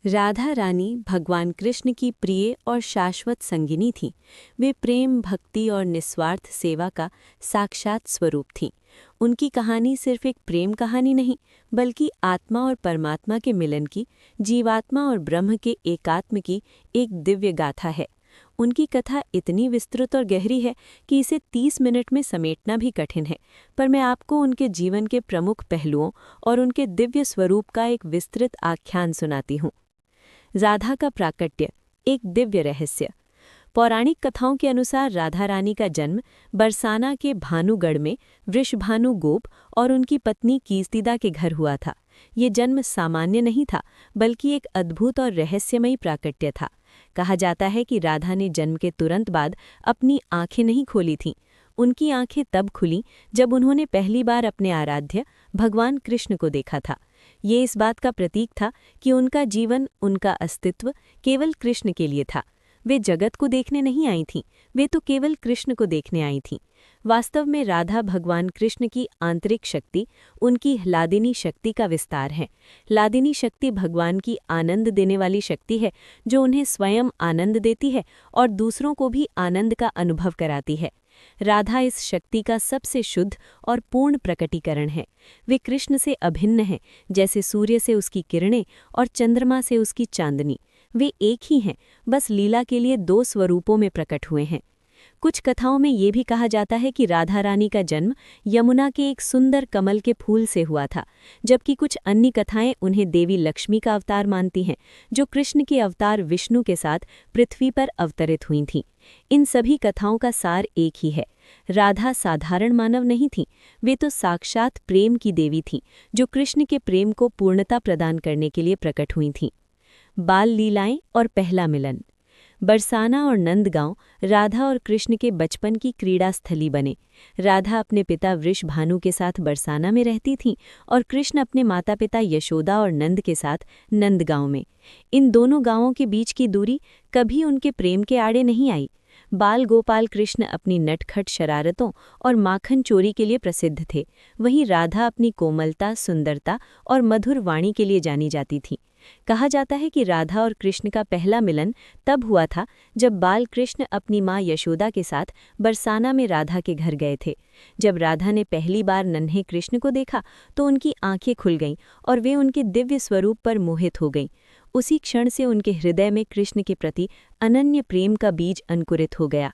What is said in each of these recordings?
राधा रानी भगवान कृष्ण की प्रिय और शाश्वत संगिनी थीं। वे प्रेम, भक्ति और निस्वार्थ सेवा का साक्षात स्वरूप थीं। उनकी कहानी सिर्फ एक प्रेम कहानी नहीं, बल्कि आत्मा और परमात्मा के मिलन की, जीवात्मा और ब्रह्म के एकात्म की एक दिव्य गाथा है। उनकी कथा इतनी विस्तृत और गहरी है कि इसे 30 मिनट में समेटना भी कठिन है, पर मैं आपको उनके जीवन के प्रमुख पहलुओं और उनके दिव्य स्वरूप का एक विस्तृत आख्यान सुनाती हूँ। राधा का प्राकट्य, एक दिव्य रहस्य। पौराणिक कथाओं के अनुसार राधा रानी का जन्म बरसाना के भानुगढ़ में वृषभानु गोप और उनकी पत्नी कीर्तिदा के घर हुआ था। ये जन्म सामान्य नहीं था, बल्कि एक अद्भुत और रहस्यमयी प्राकट्य था। कहा जाता है कि राधा ने जन्म के तुरंत बाद अपनी आंखें नहीं खोली थीं। उनकी आंखें तब खुलीं जब उन्होंने पहली बार अपने आराध्य भगवान कृष्ण को देखा था। ये इस बात का प्रतीक था कि उनका जीवन, उनका अस्तित्व केवल कृष्ण के लिए था। वे जगत को देखने नहीं आई थीं, वे तो केवल कृष्ण को देखने आई थीं। वास्तव में राधा भगवान कृष्ण की आंतरिक शक्ति, उनकी ह्लादिनी शक्ति का विस्तार है। ह्लादिनी शक्ति भगवान की आनंद देने वाली शक्ति है, जो उन्हें स्वयं आनंद देती है और दूसरों को भी आनंद का अनुभव कराती है। राधा इस शक्ति का सबसे शुद्ध और पूर्ण प्रकटीकरण है। वे कृष्ण से अभिन्न हैं, जैसे सूर्य से उसकी किरणें और चंद्रमा से उसकी चांदनी। वे एक ही हैं, बस लीला के लिए दो स्वरूपों में प्रकट हुए हैं। कुछ कथाओं में ये भी कहा जाता है कि राधा रानी का जन्म यमुना के एक सुंदर कमल के फूल से हुआ था, जबकि कुछ अन्य कथाएं उन्हें देवी लक्ष्मी का अवतार मानती हैं, जो कृष्ण के अवतार विष्णु के साथ पृथ्वी पर अवतरित हुई थीं। इन सभी कथाओं का सार एक ही है। राधा साधारण मानव नहीं थीं, वे तो साक्षात प्रेम की देवी थीं, जो कृष्ण के प्रेम को पूर्णता प्रदान करने के लिए प्रकट हुई थीं। बाल लीलाएं और पहला मिलन। बरसाना और नंदगांव राधा और कृष्ण के बचपन की क्रीड़ा स्थली बने। राधा अपने पिता वृषभानु के साथ बरसाना में रहती थीं और कृष्ण अपने माता पिता यशोदा और नंद के साथ नंदगांव में। इन दोनों गांवों के बीच की दूरी कभी उनके प्रेम के आड़े नहीं आई। बाल गोपाल कृष्ण अपनी नटखट शरारतों और माखन चोरी के लिए प्रसिद्ध थे, वहीं राधा अपनी कोमलता, सुंदरता और मधुर वाणी के लिए जानी जाती थी। कहा जाता है कि राधा और कृष्ण का पहला मिलन तब हुआ था जब बाल कृष्ण अपनी मां यशोदा के साथ बरसाना में राधा के घर गए थे। जब राधा ने पहली बार नन्हे कृष्ण को देखा तो उनकी आंखें खुल गईं और वे उनके दिव्य स्वरूप पर मोहित हो गईं। उसी क्षण से उनके हृदय में कृष्ण के प्रति अनन्य प्रेम का बीज अंकुरित हो गया।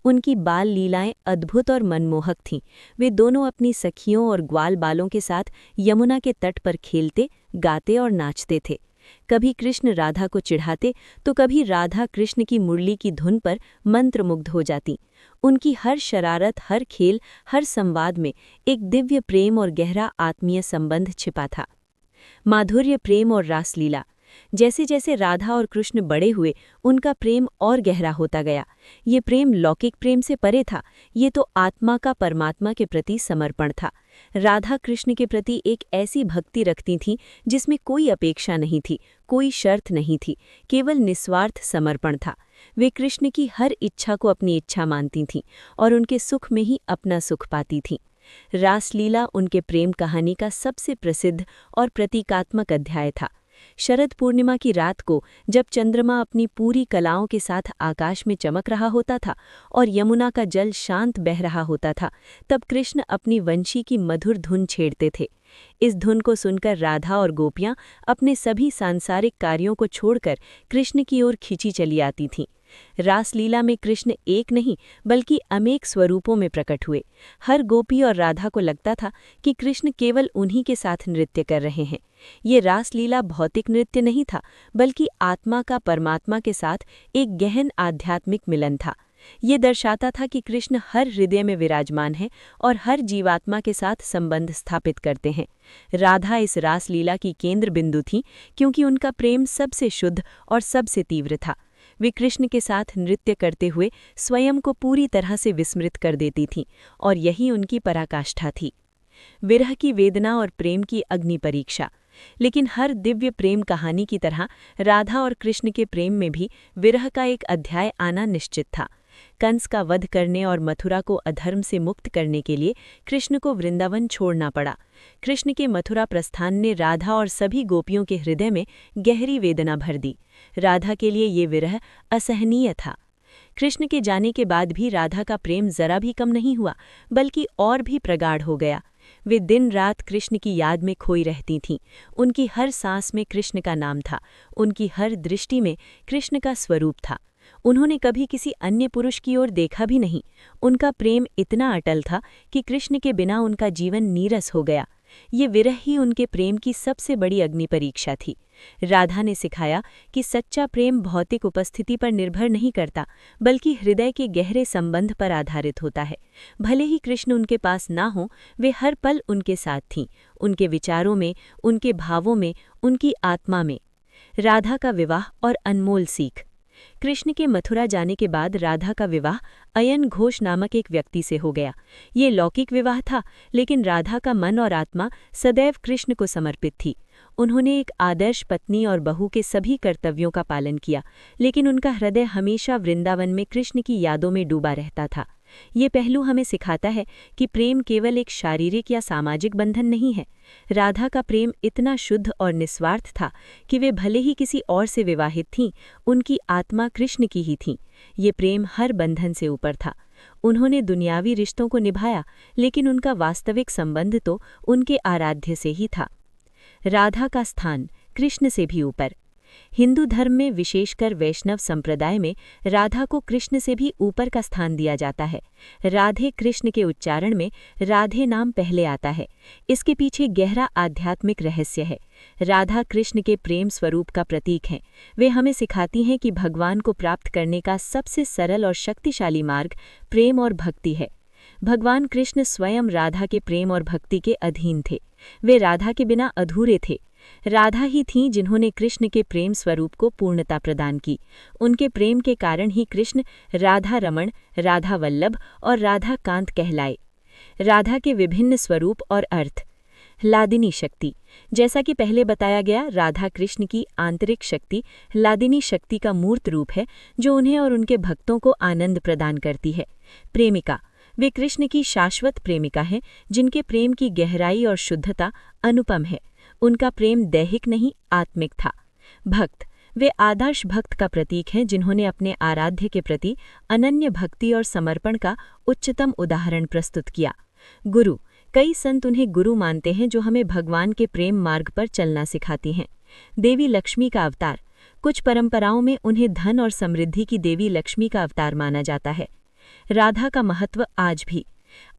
उनकी बाल लीलाएं अद्भुत और मनमोहक थीं। वे दोनों अपनी सखियों और ग्वाल बालों के साथ यमुना के तट पर खेलते, गाते और नाचते थे। कभी कृष्ण राधा को चिढ़ाते तो कभी राधा कृष्ण की मुरली की धुन पर मंत्रमुग्ध हो जाती। उनकी हर शरारत, हर खेल, हर संवाद में एक दिव्य प्रेम और गहरा आत्मीय संबंध छिपा था। माधुर्य, प्रेम और रासलीला। जैसे जैसे राधा और कृष्ण बड़े हुए, उनका प्रेम और गहरा होता गया। ये प्रेम लौकिक प्रेम से परे था, ये तो आत्मा का परमात्मा के प्रति समर्पण था। राधा कृष्ण के प्रति एक ऐसी भक्ति रखती थीं जिसमें कोई अपेक्षा नहीं थी, कोई शर्त नहीं थी, केवल निस्वार्थ समर्पण था। वे कृष्ण की हर इच्छा को अपनी इच्छा मानती थीं और उनके सुख में ही अपना सुख पाती थीं। रासलीला उनके प्रेम कहानी का सबसे प्रसिद्ध और प्रतीकात्मक अध्याय था। शरद पूर्णिमा की रात को जब चंद्रमा अपनी पूरी कलाओं के साथ आकाश में चमक रहा होता था और यमुना का जल शांत बह रहा होता था, तब कृष्ण अपनी वंशी की मधुर धुन छेड़ते थे। इस धुन को सुनकर राधा और गोपियां अपने सभी सांसारिक कार्यों को छोड़कर कृष्ण की ओर खिंची चली आती थीं। रासलीला में कृष्ण एक नहीं बल्कि अनेक स्वरूपों में प्रकट हुए। हर गोपी और राधा को लगता था कि कृष्ण केवल उन्हीं के साथ नृत्य कर रहे हैं। ये रासलीला भौतिक नृत्य नहीं था, बल्कि आत्मा का परमात्मा के साथ एक गहन आध्यात्मिक मिलन था। ये दर्शाता था कि कृष्ण हर हृदय में विराजमान है और हर जीवात्मा के साथ संबंध स्थापित करते हैं। राधा इस रासलीला की केंद्र बिंदु थी, क्योंकि उनका प्रेम सबसे शुद्ध और सबसे तीव्र था। वे कृष्ण के साथ नृत्य करते हुए स्वयं को पूरी तरह से विस्मृत कर देती थीं और यही उनकी पराकाष्ठा थी। विरह की वेदना और प्रेम की अग्नि परीक्षा। लेकिन हर दिव्य प्रेम कहानी की तरह राधा और कृष्ण के प्रेम में भी विरह का एक अध्याय आना निश्चित था। कंस का वध करने और मथुरा को अधर्म से मुक्त करने के लिए कृष्ण को वृंदावन छोड़ना पड़ा। कृष्ण के मथुरा प्रस्थान ने राधा और सभी गोपियों के हृदय में गहरी वेदना भर दी। राधा के लिए ये विरह असहनीय था। कृष्ण के जाने के बाद भी राधा का प्रेम जरा भी कम नहीं हुआ, बल्कि और भी प्रगाढ़ हो गया। वे दिन रात कृष्ण की याद में खोई रहती थीं। उनकी हर सांस में कृष्ण का नाम था, उनकी हर दृष्टि में कृष्ण का स्वरूप था। उन्होंने कभी किसी अन्य पुरुष की ओर देखा भी नहीं। उनका प्रेम इतना अटल था कि कृष्ण के बिना उनका जीवन नीरस हो गया। ये विरह ही उनके प्रेम की सबसे बड़ी अग्नि परीक्षा थी। राधा ने सिखाया कि सच्चा प्रेम भौतिक उपस्थिति पर निर्भर नहीं करता, बल्कि हृदय के गहरे संबंध पर आधारित होता है। भले ही कृष्ण उनके पास ना हो, वे हर पल उनके साथ थीं, उनके विचारों में, उनके भावों में, उनकी आत्मा में। राधा का विवाह और अनमोल सीख। कृष्ण के मथुरा जाने के बाद राधा का विवाह अयन घोष नामक एक व्यक्ति से हो गया। ये लौकिक विवाह था, लेकिन राधा का मन और आत्मा सदैव कृष्ण को समर्पित थी। उन्होंने एक आदर्श पत्नी और बहू के सभी कर्तव्यों का पालन किया, लेकिन उनका हृदय हमेशा वृंदावन में कृष्ण की यादों में डूबा रहता था। ये पहलू हमें सिखाता है कि प्रेम केवल एक शारीरिक या सामाजिक बंधन नहीं है। राधा का प्रेम इतना शुद्ध और निस्वार्थ था कि वे भले ही किसी और से विवाहित थीं, उनकी आत्मा कृष्ण की ही थी। ये प्रेम हर बंधन से ऊपर था। उन्होंने दुनियावी रिश्तों को निभाया, लेकिन उनका वास्तविक संबंध तो उनके आराध्य से ही था। राधा का स्थान कृष्ण से भी ऊपर। हिंदू धर्म में, विशेषकर वैष्णव संप्रदाय में, राधा को कृष्ण से भी ऊपर का स्थान दिया जाता है। राधे कृष्ण के उच्चारण में राधे नाम पहले आता है। इसके पीछे गहरा आध्यात्मिक रहस्य है। राधा कृष्ण के प्रेम स्वरूप का प्रतीक हैं। वे हमें सिखाती हैं कि भगवान को प्राप्त करने का सबसे सरल और शक्तिशाली मार्ग प्रेम और भक्ति है। भगवान कृष्ण स्वयं राधा के प्रेम और भक्ति के अधीन थे। वे राधा के बिना अधूरे थे। राधा ही थीं जिन्होंने कृष्ण के प्रेम स्वरूप को पूर्णता प्रदान की। उनके प्रेम के कारण ही कृष्ण राधा रमण, राधा वल्लभ और राधा कांत कहलाए। राधा के विभिन्न स्वरूप और अर्थ। लादिनी शक्ति। जैसा कि पहले बताया गया, राधा कृष्ण की आंतरिक शक्ति लादिनी शक्ति का मूर्त रूप है, जो उन्हें और उनके भक्तों को आनंद प्रदान करती है। प्रेमिका। वे कृष्ण की शाश्वत प्रेमिका हैं, जिनके प्रेम की गहराई और शुद्धता अनुपम है। उनका प्रेम दैहिक नहीं, आत्मिक था। भक्त। वे आदर्श भक्त का प्रतीक हैं, जिन्होंने अपने आराध्य के प्रति अनन्य भक्ति और समर्पण का उच्चतम उदाहरण प्रस्तुत किया। गुरु। कई संत उन्हें गुरु मानते हैं, जो हमें भगवान के प्रेम मार्ग पर चलना सिखाती हैं। देवी लक्ष्मी का अवतार। कुछ परंपराओं में उन्हें धन और समृद्धि की देवी लक्ष्मी का अवतार माना जाता है। राधा का महत्व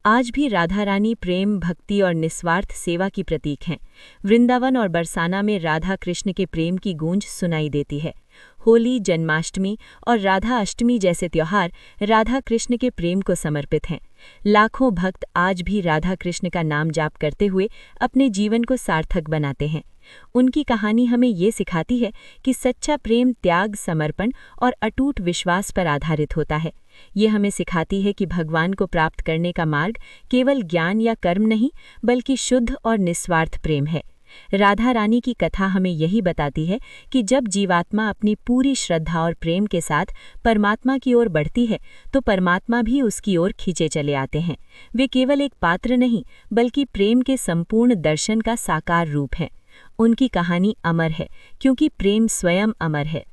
आज भी राधा रानी प्रेम, भक्ति और निस्वार्थ सेवा की प्रतीक हैं। वृंदावन और बरसाना में राधा कृष्ण के प्रेम की गूंज सुनाई देती है। होली, जन्माष्टमी और राधा अष्टमी जैसे त्योहार राधा कृष्ण के प्रेम को समर्पित हैं। लाखों भक्त आज भी राधा कृष्ण का नाम जाप करते हुए अपने जीवन को सार्थक बनाते हैं। उनकी कहानी हमें ये सिखाती है कि सच्चा प्रेम त्याग, समर्पण और अटूट विश्वास पर आधारित होता है। ये हमें सिखाती है कि भगवान को प्राप्त करने का मार्ग केवल ज्ञान या कर्म नहीं, बल्कि शुद्ध और निस्वार्थ प्रेम है। राधा रानी की कथा हमें यही बताती है कि जब जीवात्मा अपनी पूरी श्रद्धा और प्रेम के साथ परमात्मा की ओर बढ़ती है, तो परमात्मा भी उसकी ओर खींचे चले आते हैं। वे केवल एक पात्र नहीं, बल्कि प्रेम के संपूर्ण दर्शन का साकार रूप हैं। उनकी कहानी अमर है, क्योंकि प्रेम स्वयं अमर है।